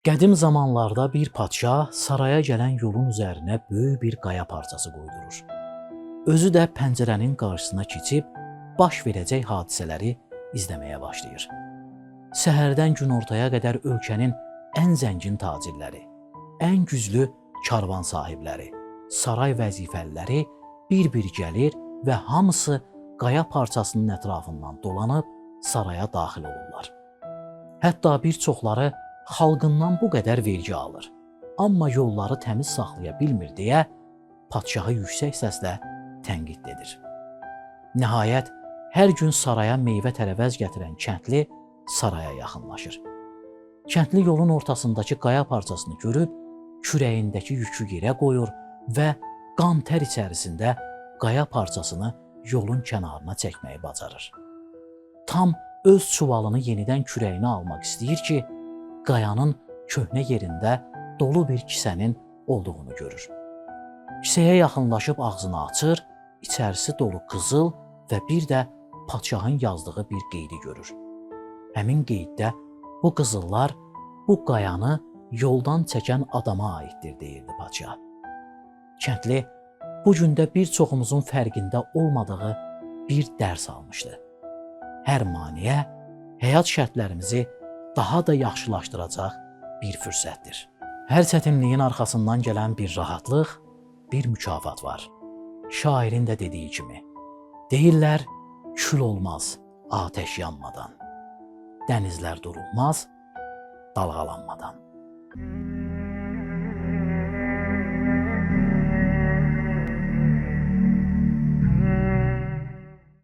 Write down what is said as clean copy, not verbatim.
Qədim zamanlarda bir padşah saraya gələn yolun üzərinə böyük bir qaya parçası qoydurur. Özü də pəncərənin qarşısına keçib baş verəcək hadisələri izləməyə başlayır. Səhərdən günortaya qədər ölkənin ən zəngin tacirləri, ən güclü karvan sahibləri, saray vəzifəliləri bir-bir gəlir və hamısı qaya parçasının ətrafından dolanıb saraya daxil olurlar. Hətta bir çoxları xalqından bu qədər vergi alır, amma yolları təmiz saxlaya bilmir deyə padşahı yüksək səslə tənqid edir. Nəhayət, hər gün saraya meyvə-tərəvəz gətirən kəndli saraya yaxınlaşır. Kəndli yolun ortasındakı qaya parçasını görüb, kürəyindəki yükü yerə qoyur və qan-tər içərisində qaya parçasını yolun kənarına çəkməyi bacarır. Tam öz çuvalını yenidən kürəyinə almaq istəyir ki, qayanın köhnə yerində dolu bir kisənin olduğunu görür. Kisəyə yaxınlaşıb ağzını açır, içərisi dolu qızıl və bir də padşahın yazdığı bir qeydi görür. Həmin qeyddə bu qızıllar bu qayanı yoldan çəkən adama aiddir, deyirdi padşah. Kəndli bu gündə bir çoxumuzun fərqində olmadığı bir dərs almışdı. Hər maneə həyat şərtlərimizi daha da yaxşılaşdıracaq bir fürsətdir. Hər çətinliyin arxasından gələn bir rahatlıq, bir mükafat var. Şairin də dediyi kimi, deyirlər, kül olmaz atəş yanmadan, dənizlər durulmaz dalğalanmadan.